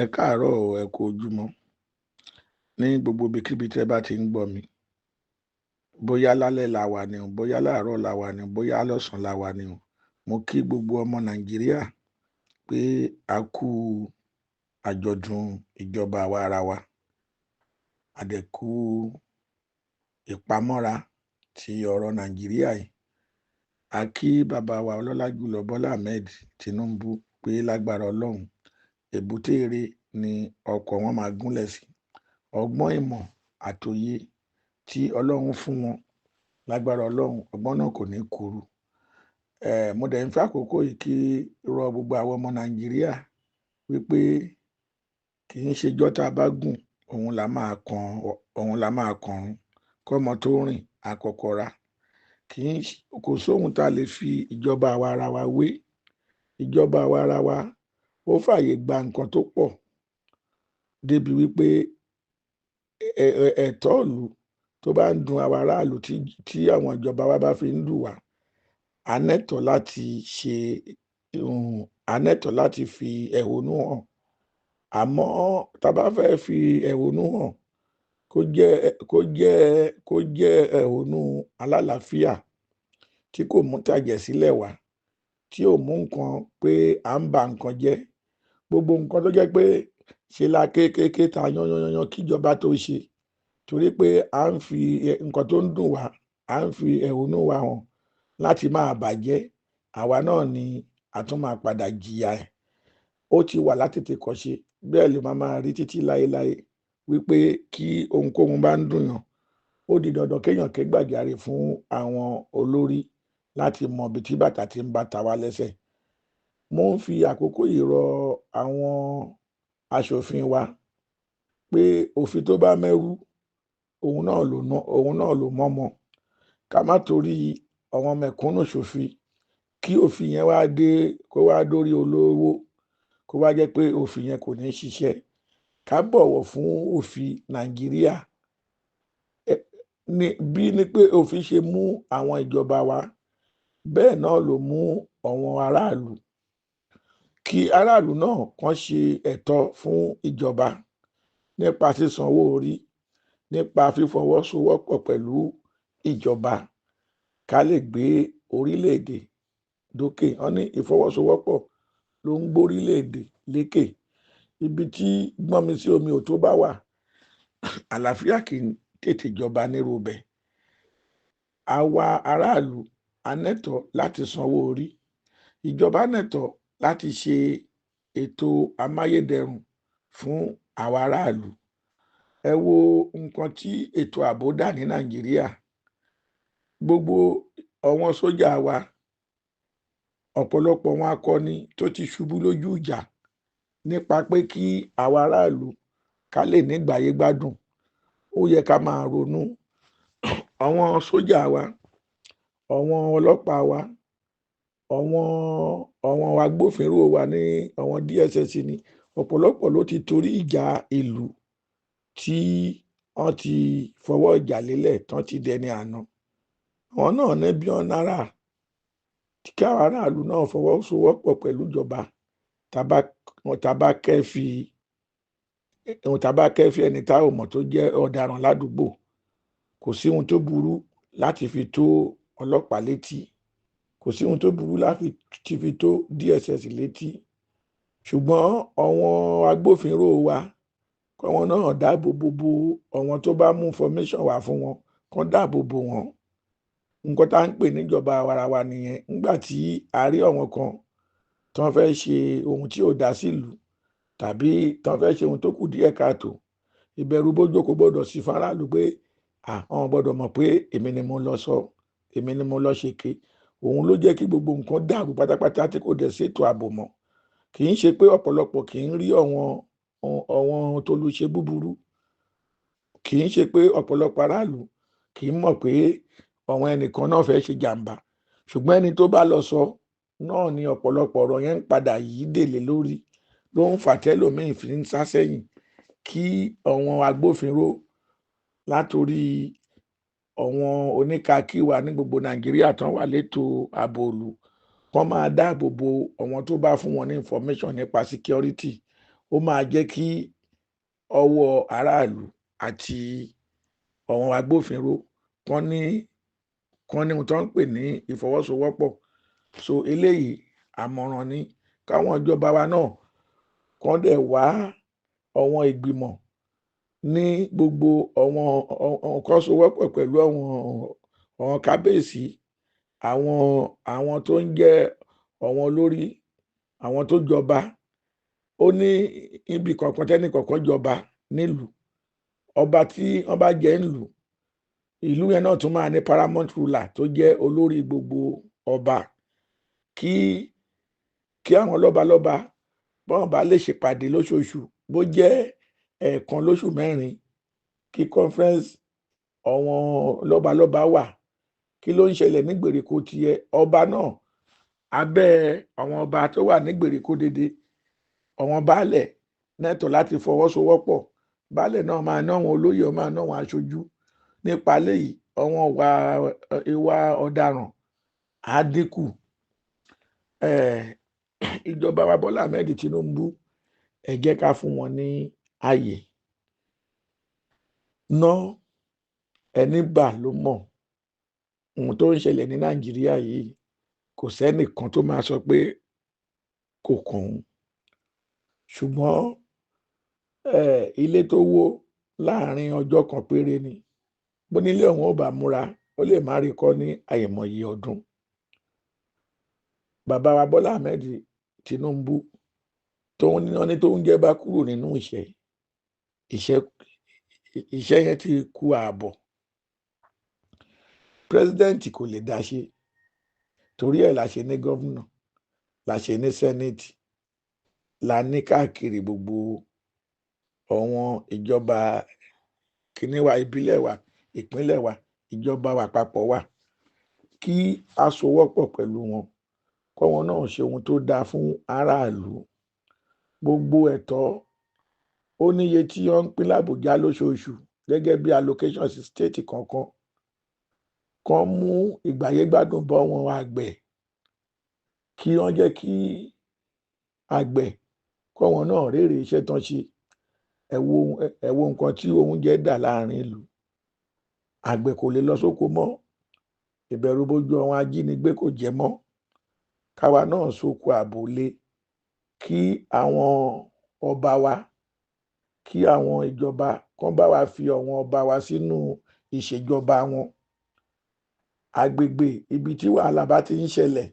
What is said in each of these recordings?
Ẹ káàárọ̀ o, ẹ kú ojúmọ́. Ní gbogbo ibikíbi tí ẹ bá ti ń gbọ́ mi, bóyá lálẹ́ la wà ni o, bóyá láàárọ̀ la wà ni o, bóyá lọ́sàn-án la wà ni o. Mo kí gbogbo ọmọ Nàìjíríà pé a kú àjọ̀dún ìjọba àwa ara wa. A dẹ̀ kú ìpamọ́ra ti ọ̀rọ̀ Nàìjíríà yìí. A kí bàbá wa ọlọ́lá jùlọ Bọ́lá Ahmed Tinubu pé lágbára Ọlọ́run èbúté ire ni ọkọ̀ wọn máa gúnlẹ̀ sí. Ọgbọ́n ìmọ̀ àtòye tí Ọlọ́run fún wọn lágbára Ọlọ́run, ọgbọ́n náà kò ní kúrú. Mo dẹ̀ ń fẹ́ àkókò yìí kí rọ gbogbo àwọn ọmọ Nàìjíríà wípé kì í ṣe ijọ́ tá a bá gùn òun la máa kọ̀run, kọ́mọ tó rìn àkọ́kọ́ra. Kò sóhun tá a lè fi ìjọba àwa ara wa wé. Ìjọba àwa ara wa ó fààyè gba nǹkan tó pọ̀ débi wípé ẹ̀tọ́ ìlú tó bá ń dun àwọn aráàlú tí àwọn ìjọba wa bá fi ń lù wá, a nẹ́tọ̀ọ́ láti fi ẹ̀hónú hàn. Àmọ́ tá a bá fẹ́ fi ẹ̀hónú hàn kó jẹ́ ẹ̀hónú alálàáfíà tí kò mú tàjẹ̀sílẹ̀ wá, tí ò mú nǹkan pé à ń ba nǹkan jẹ́. Gbogbo nǹkan tó jẹ́ pé ṣe la kéékèèké ta yányányán kíjọba tó ṣe, torí pé à ń fi nǹkan tó ń dùn wá, à ń fi ẹ̀hónú wa hàn láti máa bàjẹ́, àwa náà ni a tún máa padà jìyà ẹ̀. Ó ti wà látètèkọ́ṣe, bẹ́ẹ̀ ló máa rí títí láéláé wípé kí ohunkóhun bá ń dùn yàn, ó di dandan kéèyàn ké gbàjarè fún àwọn olórí láti mọ ibi tí bàtà ti ń bá ta wá lẹ́sẹ̀. Mo ń fi àkókò yìí rọ àwọn aṣòfin wa pé òfin tó bá mẹ́rú òun náà ló mọ́mọ. Ká má torí àwọn mẹ̀kúnnù ṣòfin kí òfin yẹn kó wá dórí olówó, kó wá jẹ́ pé òfin yẹn kò ní ṣiṣẹ́. Ká bọ̀wọ̀ fún òfin Nàìjíríà. Bí ni pé òfin ṣe mú àwọn ìjọba wa, bẹ́ẹ̀ náà ló mú àwọn aráàlú. Kí aráàlú náà kàn ṣe ẹ̀tọ́ fún ìjọba nípa sísanwó orí, nípa fífọwọ́sowọ́pọ̀ pẹ̀lú ìjọba ká lè gbé orílẹ̀-èdè dókè. Wọ́n ní ìfọwọ́sowọ́pọ̀ ló ń gbórílẹ̀-èdè lékè. Ibi tí gbọ́nmi sí omi ò tó bá wà, àlàáfíà kì í tètè jọba nírú bẹ̀. Àwa aráàlú a nẹ́tọ̀ọ́ láti sanwó orí. Ìjọba nẹ́tọ̀ọ́ láti ṣe ètò amáyédẹrùn fún àwa aráàlú. Ẹ wo nǹkan tí ètò ààbò dà ní Nàìjíríà. Gbogbo àwọn sójà wa, ọ̀pọ̀lọpọ̀ wọn akọni tó ti ṣubú lójú ìjà nípa pé kí àwa aráàlú ká lè nígbàyé gbádùn. Ó yẹ ká máa ronú. Àwọn sójà wa, àwọn ọlọ́pàá wa, àwọn agbófinró wa ní àwọn DSS ni ọ̀pọ̀lọpọ̀ ló ti torí ìjà ìlú tí wọ́n ti fọwọ́ ìjà lélẹ̀ tán ti dẹni àná. Àwọn náà ní bílíọ̀nù náírà kí àwọn aráàlú náà fọwọ́sowọ́pọ̀ pẹ̀lú ìjọba tá bá kẹ́fì ẹni tá ò mọ̀ tó jẹ́ ọ̀daràn ládùúgbò. Kò sí ohun tó burú láti fi tó ọlọ́pàá létí. Kò sí ohun tó burú láti fi tó DSS létí. Ṣùgbọ́n àwọn agbófinró wa kọ́wọn náà dáàbò bo àwọn tó bá mú information wá fún wọn, kán dáàbò bo wọn. Nǹkan tá ń pè níjọba àwarawa nìyẹn. Nígbà tí a rí àwọn kan tán fẹ́ ṣe ohun tí ò dá sílùú tàbí tán fẹ́ ṣe ohun tó kù díẹ̀ káàtó, ìbẹ̀rù bójó kò gbọdọ̀ sí fáráàlú pé àwọn gbọdọ̀ mọ̀ pé èmi ni mo lọ sọ, èmi ni mo lọ ṣèké. Òun ló jẹ́ kí gbogbo nǹkan dàrú pátápátá tí kò dẹ̀ ṣètò ààbò mọ́. Kì í ṣe pé ọ̀pọ̀lọpọ̀ kì í rí àwọn tó lù ṣe búburú. Kì í ṣe pé ọ̀pọ̀lọpọ̀ aráàlú kì í mọ̀ pé àwọn ẹnìkan náà fẹ́ ṣe jàǹbá. Ṣùgbọ́n ẹni tó bá lọ sọ náà ni ọ̀pọ̀lọpọ̀ ọ̀rọ̀ yẹn ń padà yí dèlé lórí, ló ń fà tẹ́lòmíì fi ń sá sẹ́yìn kí àwọn agbófinró látòrí àwọn oníkàkí wa ní gbogbo Nàìjíríà tán wà létò ààbò ìlú, kán máa dáàbò bo àwọn tó bá fún wọn ní information nípa security. ó máa jẹ́ kí ọwọ́ aráàlú àti àwọn agbófinró kán ní ohun tó ń pè ní ìfọwọ́sowọ́pọ̀. So eléyìí àmọ̀ràn ni káwọn ìjọba wa náà kán dẹ̀ wá àwọn ìgbìmọ̀ ní gbogbo kán sowọ́pọ̀ pẹ̀lú àwọn kábíyèsí, àwọn tó ń jẹ́ àwọn olórí, àwọn tó jọba. Ó ní ibì kọ̀ọ̀kan tẹ́nì kọ̀ọ̀kan jọba nílùú. Ọba tí wọ́n bá jẹ nílùú, ìlú yẹn náà tún máa ní paramount ruler tó jẹ́ olórí gbogbo ọba. Kí àwọn lọ́balọ́ba bọ́n bá lè ṣèpàdé lóṣooṣù, bó jẹ́ ẹ̀ẹ̀kan lóṣù mẹ́rin, kí conference àwọn lọ́balọ́ba wà. Kí ló ń ṣẹlẹ̀ ní ìgbèríko tiẹ̀? Ọba náà abẹ́ àwọn ọba tó wà ní ìgbèríko dédé, àwọn baálẹ̀ lẹ́tọ̀ọ́ láti fọwọ́sowọ́pọ̀. Baálẹ̀ náà máa ná àwọn olóyè, ó máa ná àwọn aṣojú. Nípa léyìí, àwọn ìwà ọ̀daràn á dínkù. Ìjọba wa Bọ́lá Ahmed Tinubu, ẹ jẹ́ ká fún wọn ní ààyè. Ná ẹni bà ló mọ̀. Ohun tó ń ṣẹlẹ̀ ní Nàìjíríà yìí, kò sẹ́nìkan tó máa sọ pé kò kàn òun. Ṣùgbọ́n ilé tó wó láàrin ọjọ́ kan péré ni. Bónílé ọ̀hún ò bá múra, ó lè má rí kọ́ ní àìmọye ọdún. Bàbá wa Bọ́lá Ahmed Tinubu, tóun jẹ́ bá kúrò nínú iṣẹ́ yẹn ti kú ààbọ̀. President kò lè dá ṣe, torí ẹ̀ la ṣe ní gómìnà, la ṣe ní senate, la ní káàkiri gbogbo àwọn ìjọba kíní wa, ìbílẹ̀ wa, ìpínlẹ̀ wa, ìjọba wa àpapọ̀ wa. Kí a sowọ́pọ̀ pẹ̀lú wọn, kọ́wọn náà ṣe ohun tó dáa fún aráàlú. Gbogbo ẹ̀tọ́ ó níye tí wọ́n ń pín l'Àbújá lóṣooṣù gẹ́gẹ́ bí allocation sí state kọ̀ọ̀kan. Kán mú ìgbáyégbádùn bá wọn àgbẹ̀, kí wọ́n jẹ́ kí àgbẹ̀ kọ́wọn náà rérè iṣẹ́ tán ṣe. Ẹ wo nǹkan tí oúnjẹ dà láàrin ìlú. Àgbẹ̀ kò lè lọ sóko mọ́. Ìbẹ̀rù bojo àwọn ajínigbé kò jẹ́ mọ́. Káwa náà soko ààbò lé. Kí àwọn ọba wa, kí àwọn ìjọba kán bá wa fi àwọn ọba wa sínú ìṣèjọba wọn. Agbègbè ibi tí wàhálà bá ti ń ṣẹlẹ̀,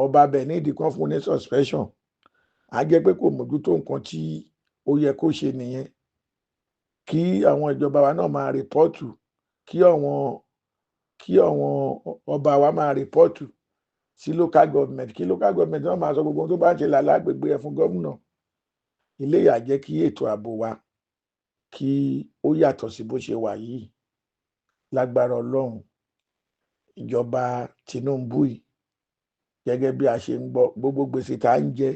ọba bẹ̀ nídìí kan fún ní suspension. Á jẹ́ pé kò mójútó nǹkan tí ó yẹ kó ṣe nìyẹn. Kí àwọn ìjọba wa náà máa rìpọ́ọ̀tù, kí àwọn ọba wa máa rìpọ́ọ̀tù sí local government, kí local government náà máa sọ gbogbo ohun tó bá ń ṣẹlẹ̀ lágbègbè ẹ̀ fún gómìnà. Ilé yà jẹ́ kí ètò ààbò wa kí ó yàtọ̀ sí bó ṣe wà yìí. Lágbára Ọlọ́run, ìjọba Tinubu yìí, gẹ́gẹ́ bí a ṣe ń gbọ́, gbogbo gbèsè tá ń jẹ,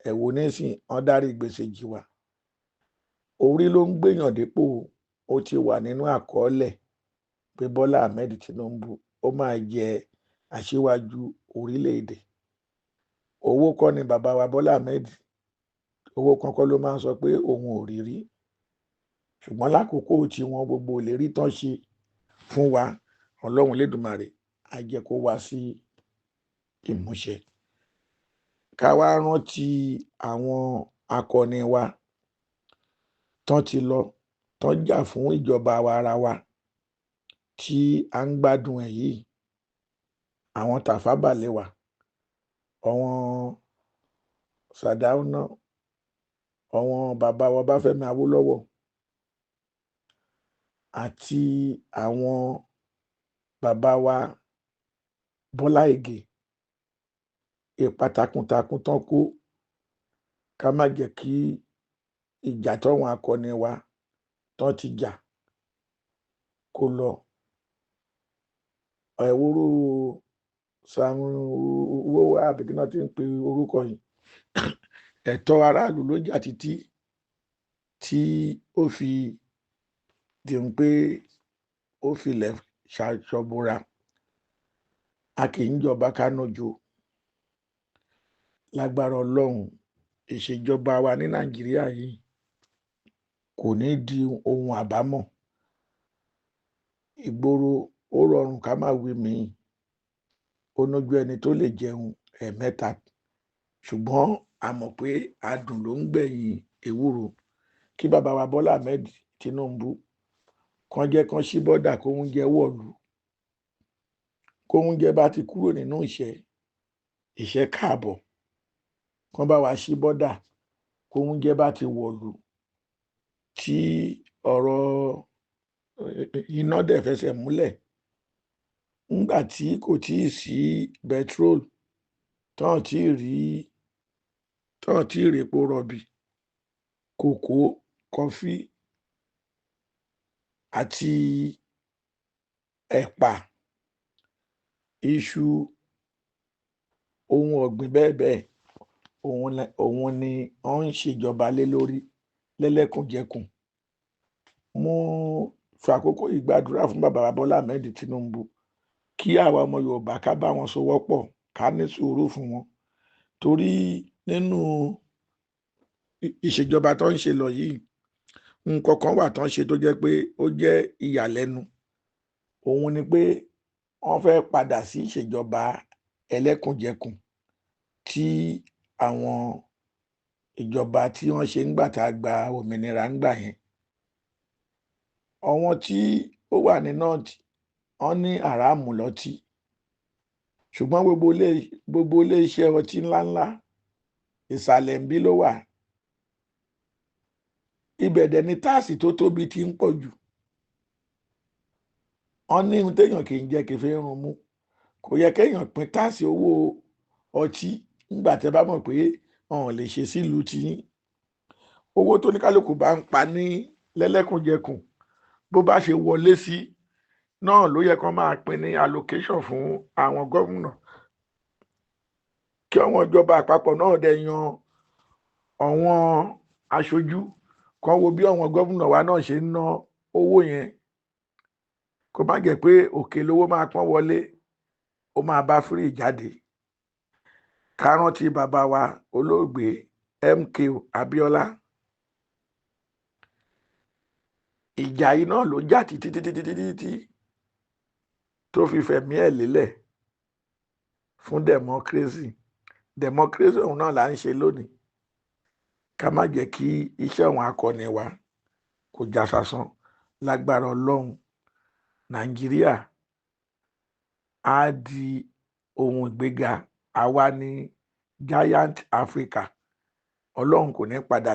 ẹ wò nísìn, wọ́n dárí gbèsè jì wá. Orí ló ń gbéyàn dépò. Ó ti wà nínú àkọọ́lẹ̀ pé Bọ́lá Ahmed Tinubu ó máa jẹ aṣíwájú orílẹ̀-èdè. Owó kọ́ ni bàbá wa Bọ́lá Ahmed, owó kankan ló máa ń sọ pé òun ò rí rí. Ṣùgbọ́n lákòókò tí wọ́n gbogbo ìlérí tán ṣe fún wa, Ọlọ́run Elédùmarè á jẹ́ kó wá sí ìmúṣẹ. Ká wá rántí àwọn akọni wa tán ti lọ, tán jà fún ìjọba àwa ara wa tí à ń gbádùn ẹ̀ yìí. Àwọn Tafawa Balewa, àwọn Sardauna, àwọn bàbá wa Ọbáfẹ́mi Awólọ́wọ̀ àti àwọn bàbá wa Bọ́lá Ìgè. Ipa takuntakun tán kó. Ká má jẹ́ kí ìjà táwọn akọni wa tán ti jà kó lọ. Ẹ worú Sanwó àbí kí náà ti ń pe orúkọ yìí. Ẹ̀tọ́ aráàlú ló jà títí tí ó fi di pé ó filẹ̀ ṣàṣọbúra. A kì í jọba ká nójo. Lágbára Ọlọ́run, ìṣèjọba wa ní Nàìjíríà yìí kò ní di ohun àbámọ̀. Ìgboro ó rọrùn ká má wí míì, ó nójú ẹni tó lè jẹun ẹ̀ẹ̀mẹ́ta, ṣùgbọ́n a mọ̀ pé adùn ló ń gbẹ̀yìn ewúro. Kí bàbá wa Bọ́lá Ahmed Tinubu kán jẹ́ kán ṣí bọ́dà kóúnjẹ wọ̀lú. Kóúnjẹ bá ti kúrò nínú ìṣẹ́ káàbọ̀, kán bá wa ṣí bọ́dà kóúnjẹ bá ti wọ̀lú, tí ọ̀rọ̀ iná dẹ̀ fẹsẹ̀ múlẹ̀. Nígbà tí kò tíì sí petrol, tán tí rí epo rọ̀bì, kòkó, kọfí àti ẹ̀pà, iṣu, ohun ọ̀gbìn bẹ́ẹ̀ bẹ́ẹ̀, òun ni wọ́n ń ṣèjọba lé lórí lẹ́lẹ́kùnjẹkùn. Mo fàkókò yìí gbàdúrà fún bàbá wa Bọ́lá Ahmed Tinubu kí àwa ọmọ Yorùbá ká bá wọn sowọ́pọ̀, ká ní sùúrù fún wọn, torí nínú ìṣèjọba tó ń ṣe lọ yìí, nǹkan kan wà tó ń ṣe tó jẹ́ pé ó jẹ́ ìyàlẹ́nu. Òun ni pé wọ́n fẹ́ padà sí ìṣèjọba ẹlẹ́kùnjẹkùn tí àwọn ìjọba tí wọ́n ṣe ńgbà tá a gba òmìnira ńgbà yẹn. Àwọn tí ó wà ní north wọ́n ní àràmù lọ́tí, ṣùgbọ́n gbogbo ilé iṣẹ́ ọtí ńláńlá ìsàlẹ̀ ńbí ló wà. Ibẹ̀ dẹ̀ ni táàsì tó tóbi ti ń pọ̀ jù. Wọ́n ní ohun téèyàn kì í jẹ kì í fi run mú. Kò yẹ kéèyàn pín táàsì owó ọtí nígbà tẹ́ bá mọ̀ pé wọn ò lè ṣe sílùú tiyín. Owó tó ní kálukú bá ń pa ní lẹ́lẹ́kùnjẹkùn, bó bá ṣe wọlé sí náà ló yẹ kán máa pín ní allocation fún àwọn gómìnà, kí àwọn ìjọba àpapọ̀ náà dẹ̀ yan àwọn aṣojú kan wo bí àwọn gómìnà wa náà ṣe ń ná owó yẹn. Kó má jẹ́ pé òkè lówó máa pọ́n wọlé, ó máa bá free jáde. Ká rántí bàbá wa olóògbé MKO Abíọ́lá. Ìjà yìí náà ló jà títí tó fi fẹ̀mí ẹ̀ lélẹ̀ fún democracy. Democracy òun náà là ń ṣe lónìí. Ká má jẹ́ kí iṣẹ́ àwọn akọni wa kó já sásán. Lágbára Ọlọ́run, Nàìjíríà á di ohun ìgbéga. Àwa ní giant Africa. Ọlọ́run kò ní padà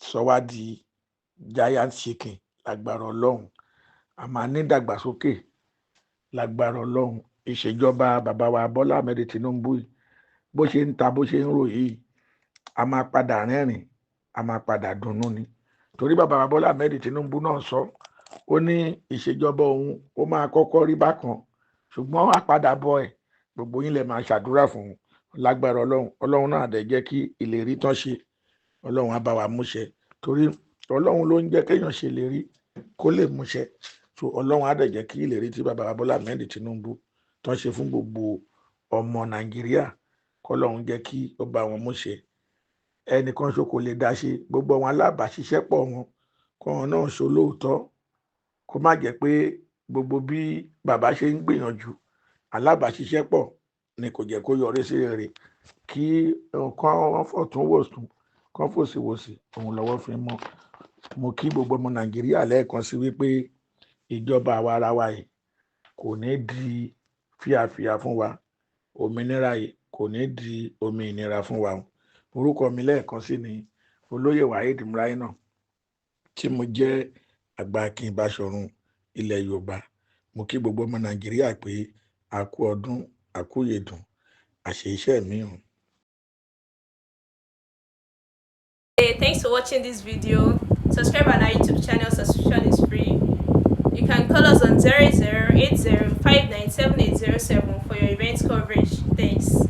sọ wá di giant chicken. Lágbára Ọlọ́run, a máa ní ìdàgbàsókè. Lágbára Ọlọ́run, ìṣèjọba bàbá wa Bọ́lá Ahmed Tinubu yìí, bó ṣe ń ta bó ṣe ń rò yìí, a máa padà rẹ́rìn, a máa padà dunnú ni. Torí bàbá wa Bọ́lá Ahmed Tinubu náà sọ, ó ní ìṣèjọba òun ó máa kọ́kọ́ rí bákan, ṣùgbọ́n àpadàbọ̀ ẹ̀ gbogbo yín lè máa ṣàdúrà fún un. Lágbára Ọlọ́run, Ọlọ́run náà dẹ̀ jẹ́ kí ìlérí tán ṣe, Ọlọ́run á bá wa múṣẹ. Torí Ọlọ́run ló ń jẹ́ kéèyàn ṣe ìlérí kó lè múṣẹ. So Ọlọ́run á dẹ̀ jẹ́ kí ìlérí tí bàbá wa Bọ́lá Ahmed Tinubu tán ṣe fún gbogbo ọmọ Nàìjíríà, kọ́lọ́run jẹ́ kí ó bá wọn múṣẹ. Ẹnìkan ṣo kò lè dá ṣe. Gbogbo àwọn alábàáṣiṣẹ́pọ̀ wọn kọ́wọn náà ṣolóòótọ́. Kó má jẹ́ pé gbogbo bí bàbá ṣe ń gbìyànjú, alábàáṣiṣẹ́pọ̀ ni kò jẹ́ kó yọrí sí rere. Kí nǹkan fọ̀tún wòsùn, kán fòsì wòsì, òun lọ́wọ́ fi mọ́. Mo kí gbogbo ọmọ Nàìjíríà lẹ́ẹ̀kan sí wípé ìjọba àwa ara wa yìí kò ní di fíàfíà fún wa. Òmìnira yìí kò ní di omi ìnira fún wa. Orúkọ mi lẹ́ẹ̀kan sí ni Olóyè Waheed Muraina, tí mo jẹ́ àgbà Akin Báṣọ̀run ilẹ̀ Yorùbá. Mo kí gbogbo ọmọ Nàìjíríà pé a kú ọdún, a kú ìyèdùn, àṣẹ iṣẹ́ mìíràn. Hey, thanks for watching this video. Subscribe on our YouTube channel. Subscription is free. You can call us on 0080597807 for your event coverage. Thanks.